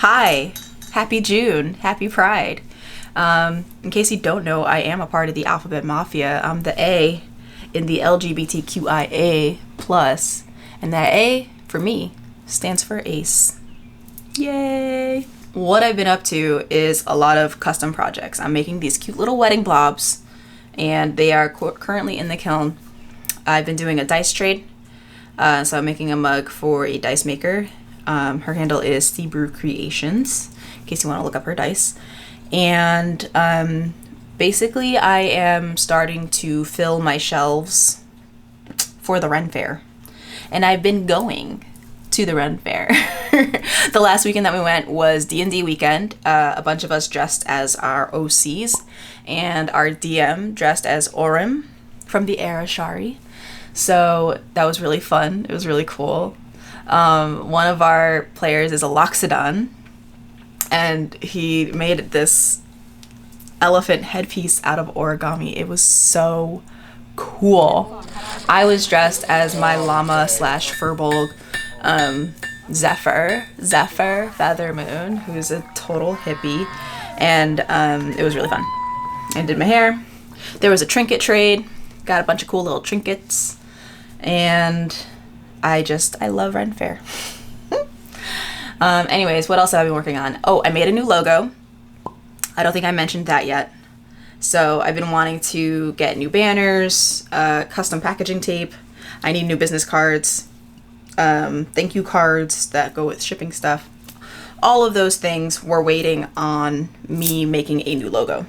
Hi, happy June, happy Pride. In case you don't know, I am a part of the Alphabet Mafia. I'm the A in the LGBTQIA plus, and that A for me stands for ACE. Yay! What I've been up to is a lot of custom projects. I'm making these cute little wedding blobs, and they are currently in the kiln. I've been doing a dice trade, so I'm making a mug for a dice maker. Her handle is Seabrew Creations, in case you want to look up her dice. And basically, I am starting to fill my shelves for the Ren Fair. And I've been going to the Ren Fair. The last weekend that we went was D&D weekend. A bunch of us dressed as our OCs, and our DM dressed as Orim from the Arashari. So that was really fun. It was really cool. One of our players is a Loxodon, and he made this elephant headpiece out of origami. It was so cool. I was dressed as my llama slash furbolg, Zephyr Feathermoon, who's a total hippie, and it was really fun. I did my hair. There was a trinket trade, got a bunch of cool little trinkets, and I love Ren Fair. Anyways, what else have I been working on? Oh, I made a new logo. I don't think I mentioned that yet. So I've been wanting to get new banners, custom packaging tape. I need new business cards, thank you cards that go with shipping stuff. All of those things were waiting on me making a new logo.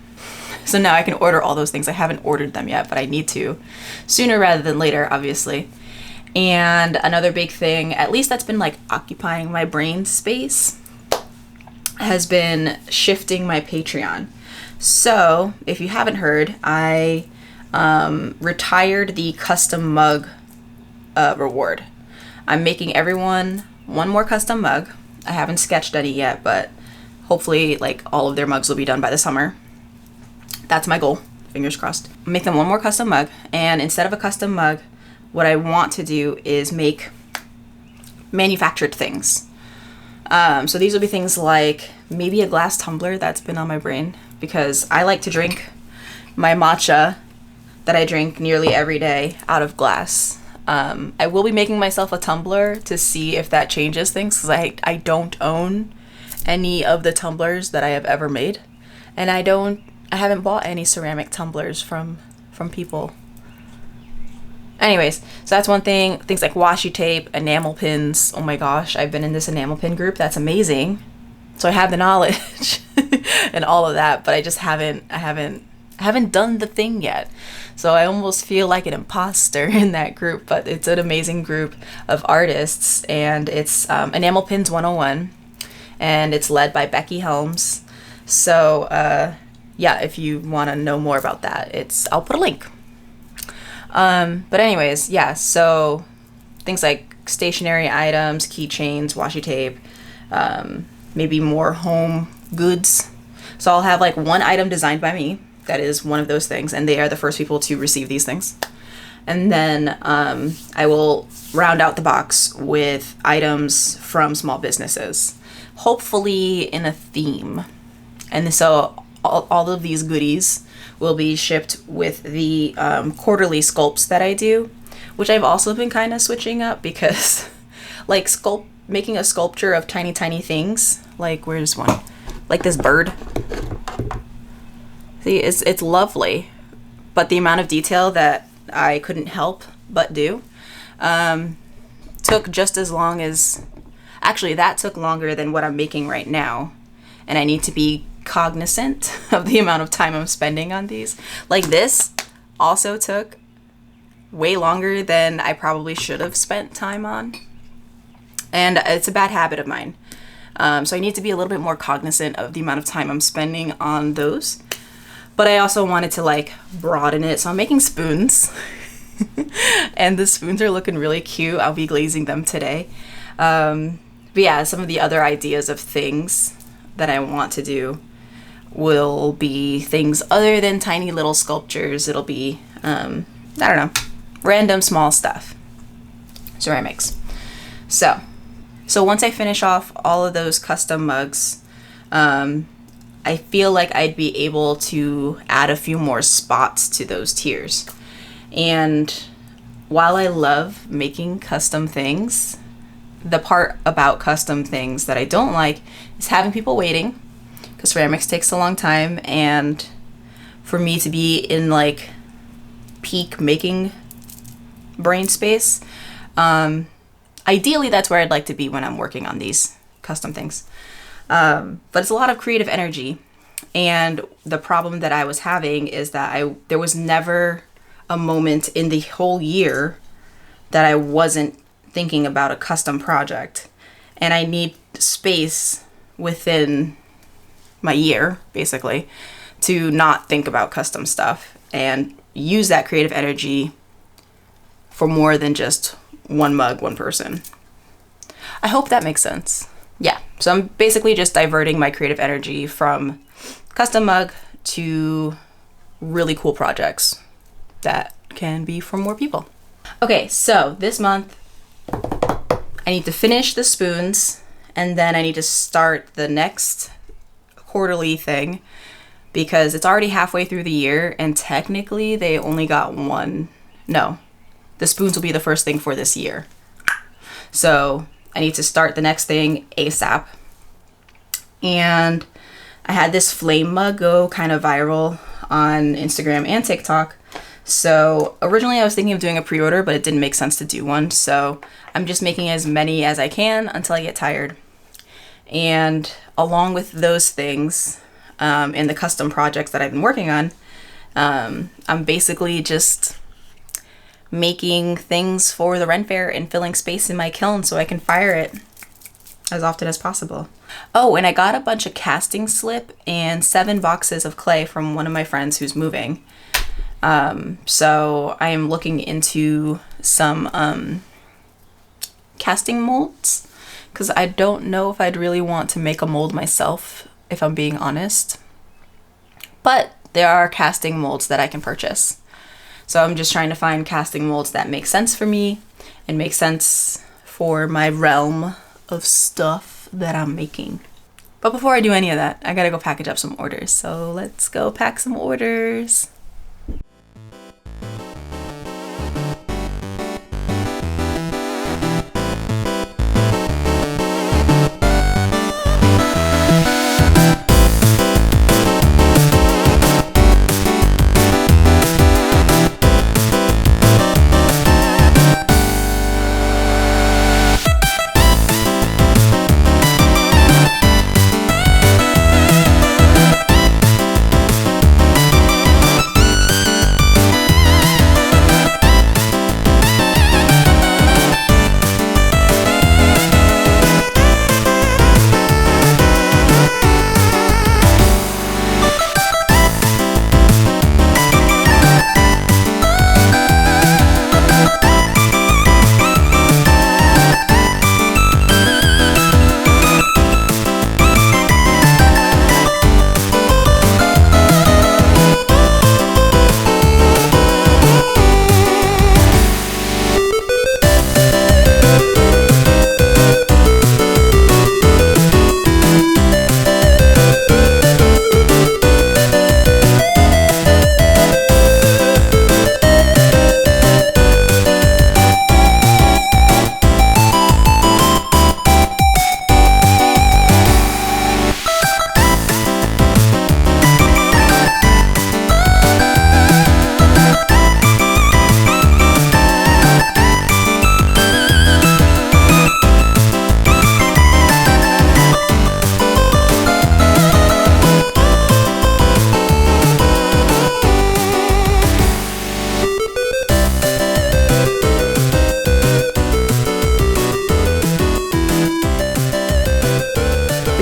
So now I can order all those things. I haven't ordered them yet, but I need to sooner rather than later, obviously. And another big thing, at least that's been like occupying my brain space, has been shifting my Patreon. So if you haven't heard, I retired the custom mug reward. I'm making everyone one more custom mug. I haven't sketched any yet, but hopefully like all of their mugs will be done by the summer. That's my goal, fingers crossed. Make them one more custom mug, and instead of a custom mug, what I want to do is make manufactured things. So these will be things like maybe a glass tumbler. That's been on my brain because I like to drink my matcha that I drink nearly every day out of glass. I will be making myself a tumbler to see if that changes things, because I don't own any of the tumblers that I have ever made, and I haven't bought any ceramic tumblers from people. Anyways, so that's one thing. Things like washi tape, enamel pins. Oh my gosh, I've been in this enamel pin group. That's amazing. So I have the knowledge and all of that, but I haven't done the thing yet. So I almost feel like an imposter in that group, but it's an amazing group of artists, and it's Enamel Pins 101, and it's led by Becky Helms. So yeah, if you want to know more about that, I'll put a link. But anyways, yeah, so things like stationery items, keychains, washi tape, maybe more home goods. So I'll have like one item designed by me that is one of those things, and they are the first people to receive these things. And then I will round out the box with items from small businesses, hopefully in a theme. And so all of these goodies will be shipped with the quarterly sculpts that I do, which I've also been kind of switching up because like making a sculpture of tiny things, like where's one? Like this bird. See, it's lovely, but the amount of detail that I couldn't help but do took just as long as, actually that took longer than what I'm making right now, and I need to be cognizant of the amount of time I'm spending on these. Like this also took way longer than I probably should have spent time on, and it's a bad habit of mine. So I need to be a little bit more cognizant of the amount of time I'm spending on those, but I also wanted to like broaden it, so I'm making spoons and the spoons are looking really cute. I'll be glazing them today. But yeah, some of the other ideas of things that I want to do will be things other than tiny little sculptures. It'll be, I don't know, random small stuff. Ceramics. So So once I finish off all of those custom mugs, I feel like I'd be able to add a few more spots to those tiers. And while I love making custom things, the part about custom things that I don't like is having people waiting, because ceramics takes a long time, and for me to be in like peak making brain space, ideally that's where I'd like to be when I'm working on these custom things. But it's a lot of creative energy, and the problem that I was having is that there was never a moment in the whole year that I wasn't thinking about a custom project, and I need space within my year basically to not think about custom stuff and use that creative energy for more than just one mug, one person. I hope that makes sense. Yeah, so I'm basically just diverting my creative energy from custom mug to really cool projects that can be for more people. Okay, so this month I need to finish the spoons, and then I need to start the next quarterly thing, because it's already halfway through the year and technically they only got one. No, the spoons will be the first thing for this year. So I need to start the next thing ASAP. And I had this flame mug go kind of viral on Instagram and TikTok. So originally I was thinking of doing a pre-order, but it didn't make sense to do one. So I'm just making as many as I can until I get tired. And along with those things, and the custom projects that I've been working on, I'm basically just making things for the Ren Fair and filling space in my kiln so I can fire it as often as possible. Oh, and I got a bunch of casting slip and 7 boxes of clay from one of my friends who's moving. So I am looking into some casting molds, because I don't know if I'd really want to make a mold myself, if I'm being honest. But there are casting molds that I can purchase. So I'm just trying to find casting molds that make sense for me and make sense for my realm of stuff that I'm making. But before I do any of that, I gotta go package up some orders. So let's go pack some orders.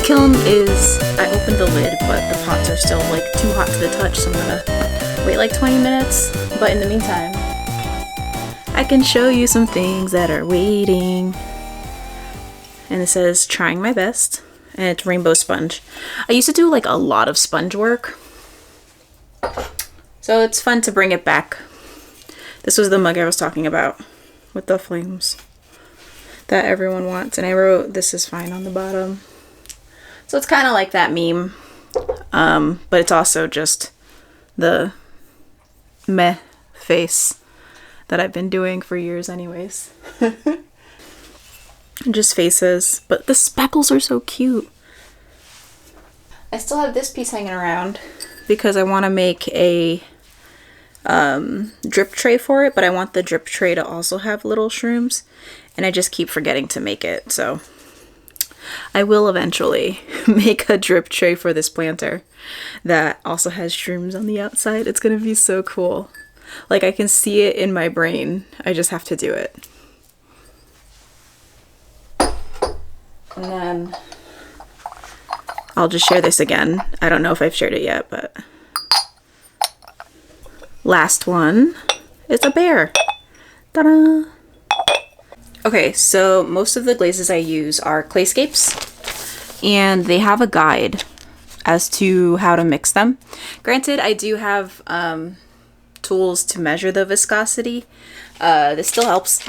Kiln is, I opened the lid, but the pots are still like too hot to the touch, so I'm gonna wait like 20 minutes. But in the meantime, I can show you some things that are waiting. And it says trying my best, and it's rainbow sponge. I used to do like a lot of sponge work, so it's fun to bring it back. This was the mug I was talking about with the flames. that everyone wants. And I wrote, "This is fine" on the bottom. So it's kind of like that meme, but it's also just the meh face that I've been doing for years anyways. Just faces, but the speckles are so cute. I still have this piece hanging around because I want to make a drip tray for it, but I want the drip tray to also have little shrooms, and I just keep forgetting to make it, so I will eventually make a drip tray for this planter that also has shrooms on the outside. It's gonna be so cool. Like, I can see it in my brain. I just have to do it. And then I'll just share this again. I don't know if I've shared it yet, but last one is a bear. Ta-da! Okay, so most of the glazes I use are clayscapes, and they have a guide as to how to mix them. Granted, I do have tools to measure the viscosity. This still helps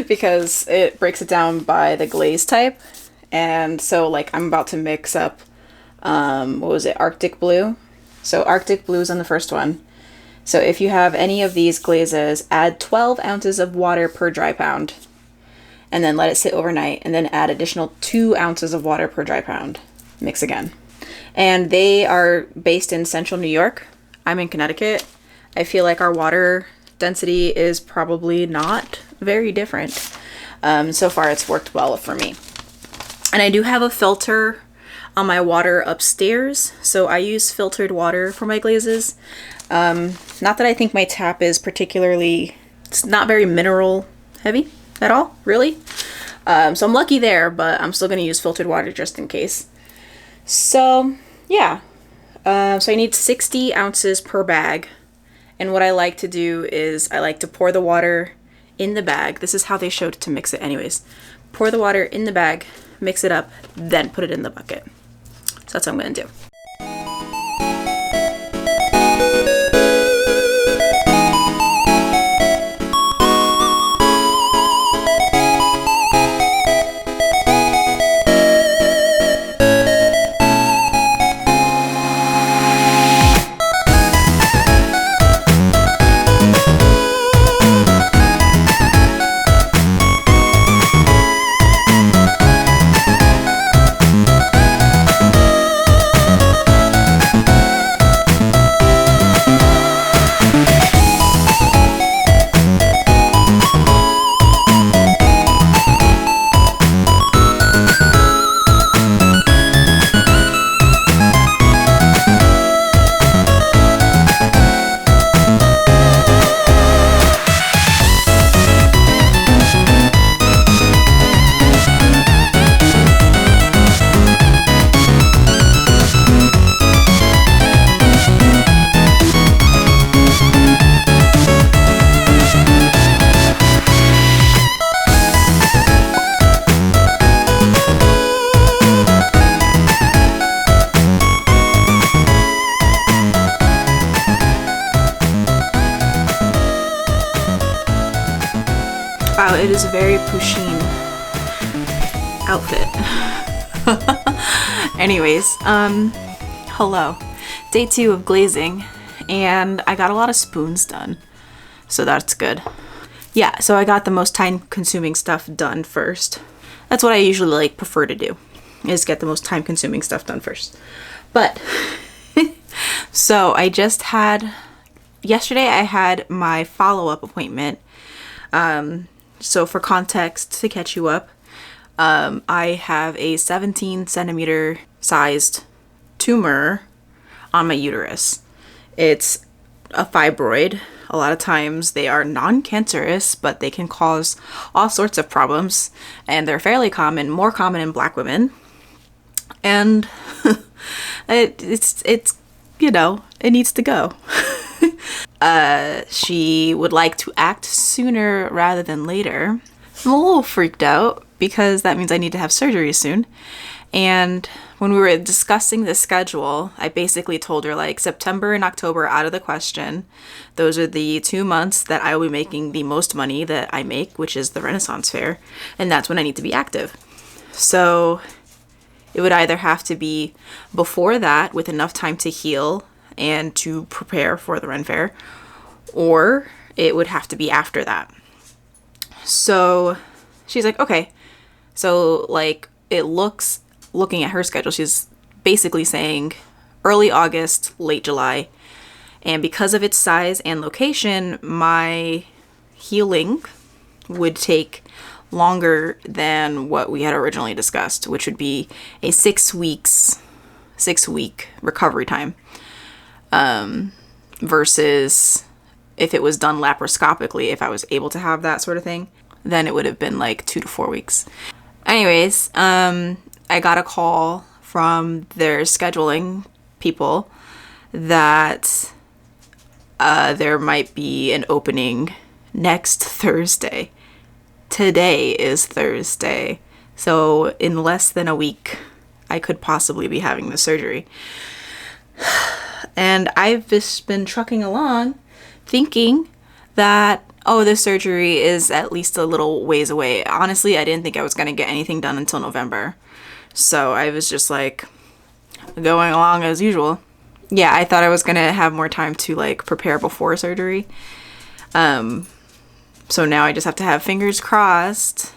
because it breaks it down by the glaze type. And so, like, I'm about to mix up, what was it, Arctic Blue? So Arctic Blue is on the first one. So if you have any of these glazes, add 12 ounces of water per dry pound, and then let it sit overnight, and then add additional 2 ounces of water per dry pound. Mix again. And they are based in central New York. I'm in Connecticut. I feel like our water density is probably not very different. So far it's worked well for me. And I do have a filter on my water upstairs, so I use filtered water for my glazes. Not that I think my tap is particularly, it's not very mineral heavy at all, really. So I'm lucky there, but I'm still going to use filtered water just in case. So yeah, so I need 60 ounces per bag. And what I like to do is I like to pour the water in the bag. This is how they showed to mix it anyways. Pour the water in the bag, mix it up, then put it in the bucket. So that's what I'm going to do. Wow, it is a very Pusheen outfit. Anyways, hello. Day 2 of glazing, and I got a lot of spoons done, so that's good. Yeah, so I got the most time-consuming stuff done first. That's what I usually prefer to do, is get the most time-consuming stuff done first. But, so I just had, yesterday I had my follow-up appointment. So for context, to catch you up, I have a 17 centimeter sized tumor on my uterus. It's a fibroid. A lot of times they are non-cancerous, but they can cause all sorts of problems, and they're fairly common, more common in Black women. And it's you know, it needs to go. She would like to act sooner rather than later. I'm a little freaked out because that means I need to have surgery soon. And when we were discussing the schedule, I basically told her like September and October are out of the question. Those are the 2 months that I will be making the most money that I make, which is the Renaissance Fair. And that's when I need to be active. So it would either have to be before that with enough time to heal and to prepare for the Ren Fair, or it would have to be after that. So she's like, okay. So like looking at her schedule, she's basically saying early August, late July. And because of its size and location, my healing would take longer than what we had originally discussed, which would be a 6 week recovery time. Versus if it was done laparoscopically, if I was able to have that sort of thing, then it would have been like 2 to 4 weeks. Anyways, I got a call from their scheduling people that there might be an opening next Thursday. Today is Thursday. So in less than a week, I could possibly be having the surgery. And I've just been trucking along thinking that, oh, this surgery is at least a little ways away. Honestly, I didn't think I was going to get anything done until November. So I was just like going along as usual. Yeah, I thought I was going to have more time to like prepare before surgery. So now I just have to have fingers crossed.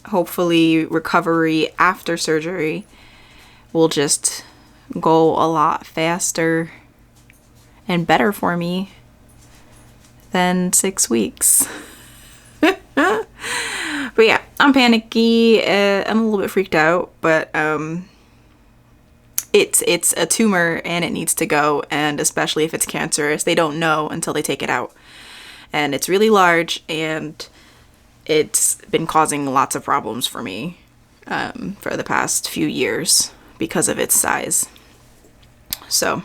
Hopefully recovery after surgery will just go a lot faster and better for me than 6 weeks. But yeah, I'm panicky. I'm a little bit freaked out, but it's a tumor and it needs to go. And especially if it's cancerous, they don't know until they take it out. And it's really large, and it's been causing lots of problems for me for the past few years because of its size. So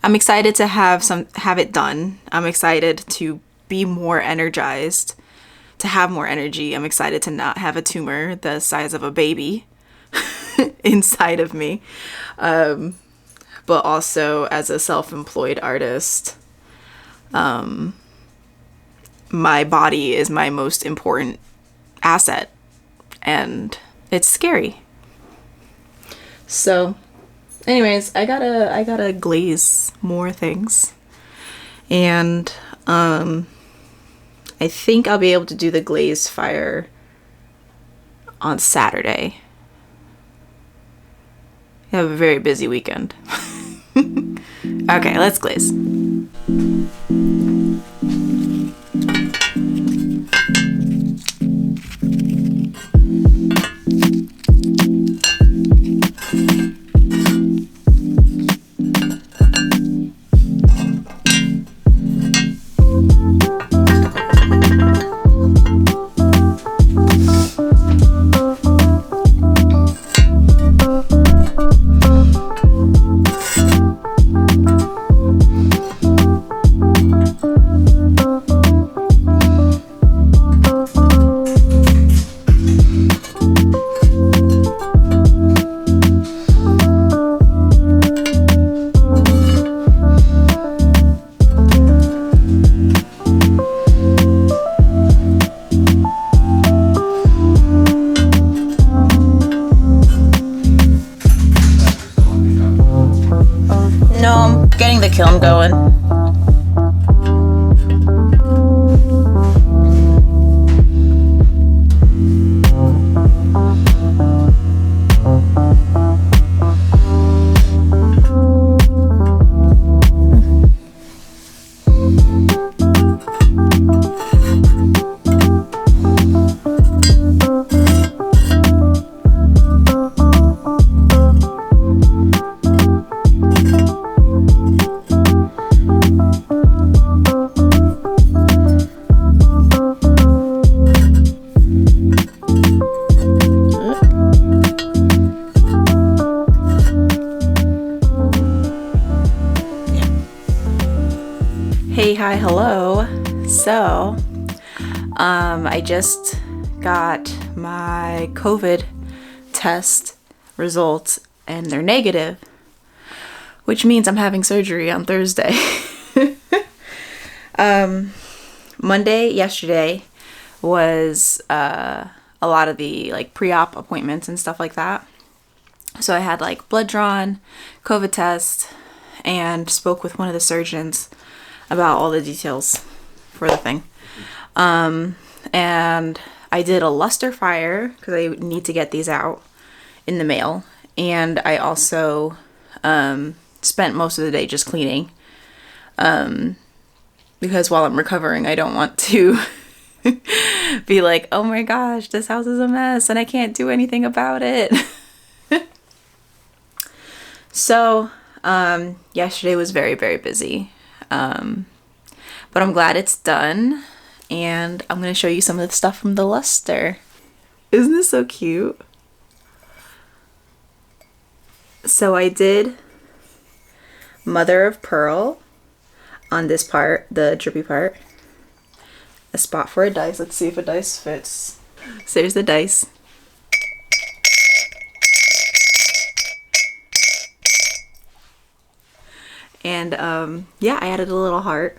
I'm excited to have it done. I'm excited to be more energized, to have more energy. I'm excited to not have a tumor the size of a baby inside of me. But also as a self-employed artist, my body is my most important asset, and it's scary. So anyways, I gotta glaze more things, and I think I'll be able to do the glaze fire on Saturday. I have a very busy weekend. Okay, let's glaze. No, I'm getting the kiln going. Hey, hi, hello. So, I just got my COVID test results, and they're negative, which means I'm having surgery on Thursday. Monday, yesterday, was a lot of the like pre-op appointments and stuff like that. So I had like blood drawn, COVID test, and spoke with one of the surgeons about all the details for the thing. And I did a luster fire because I need to get these out in the mail. And I also spent most of the day just cleaning. Because while I'm recovering, I don't want to be like, oh my gosh, this house is a mess and I can't do anything about it. So, yesterday was very, very busy. But I'm glad it's done. And I'm going to show you some of the stuff from the luster. Isn't this so cute? So I did mother of pearl on this part, the drippy part. A spot for a dice. Let's see if a dice fits. So there's the dice. And yeah, I added a little heart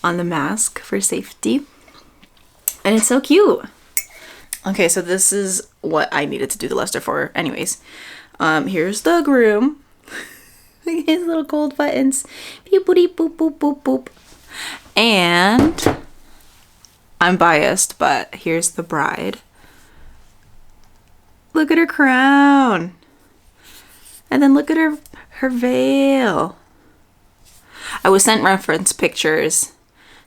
on the mask for safety. And it's so cute. Okay, so this is what I needed to do the luster for. Anyways, here's the groom. His little gold buttons. Beep, boop, boop, boop, boop, boop. And I'm biased, but here's the bride. Look at her crown. And then look at her veil. I was sent reference pictures,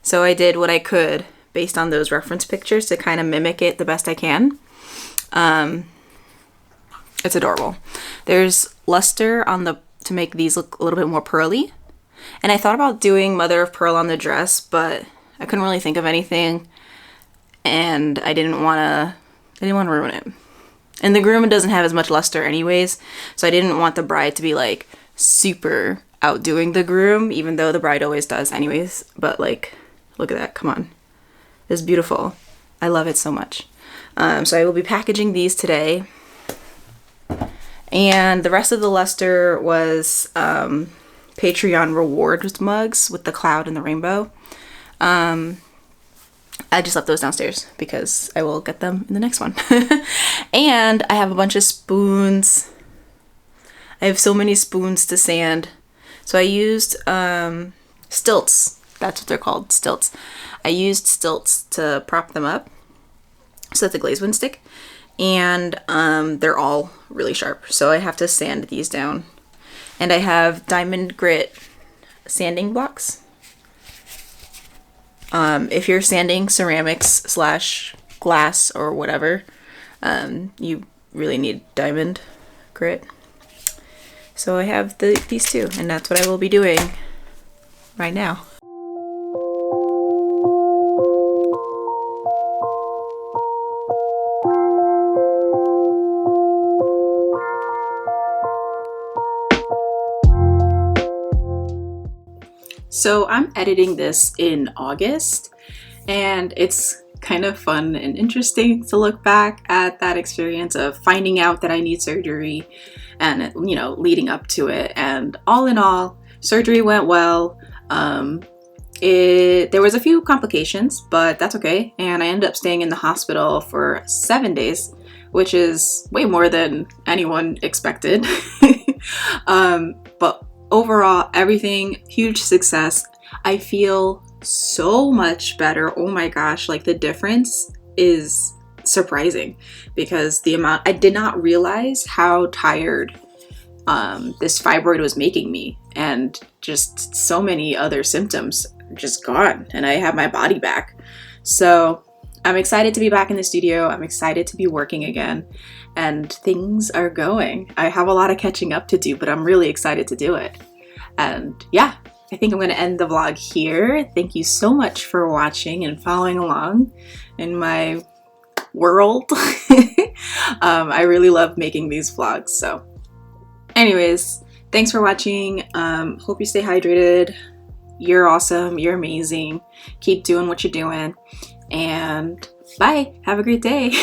so I did what I could based on those reference pictures to kind of mimic it the best I can. It's adorable. There's luster on the to make these look a little bit more pearly. And I thought about doing mother of pearl on the dress, but I couldn't really think of anything, and I didn't want to ruin it. And the groom doesn't have as much luster anyways, so I didn't want the bride to be like super outdoing the groom, even though the bride always does anyways. But like, look at that, come on. It's beautiful. I love it so much. So I will be packaging these today. And the rest of the luster was Patreon rewards mugs with the cloud and the rainbow. I just left those downstairs because I will get them in the next one. And I have a bunch of spoons. I have so many spoons to sand. So I used stilts. That's what they're called, stilts. I used stilts to prop them up so that the glaze wouldn't stick. And they're all really sharp, so I have to sand these down. And I have diamond grit sanding blocks. If you're sanding ceramics / glass or whatever, you really need diamond grit. So I have these two, and that's what I will be doing right now. So I'm editing this in August, and it's kind of fun and interesting to look back at that experience of finding out that I need surgery and, you know, leading up to it. And all in all, surgery went well. There was a few complications, but that's okay. And I ended up staying in the hospital for 7 days, which is way more than anyone expected. But overall, everything, huge success. I feel so much better. Oh my gosh, like the difference is surprising because I did not realize how tired this fibroid was making me, and just so many other symptoms just gone, and I have my body back. So I'm excited to be back in the studio. I'm excited to be working again, and things are going. I have a lot of catching up to do, but I'm really excited to do it. And yeah, I think I'm going to end the vlog here. Thank you so much for watching and following along in my world. I really love making these vlogs. So anyways, thanks for watching. Hope you stay hydrated. You're awesome. You're amazing. Keep doing what you're doing. And bye. Have a great day.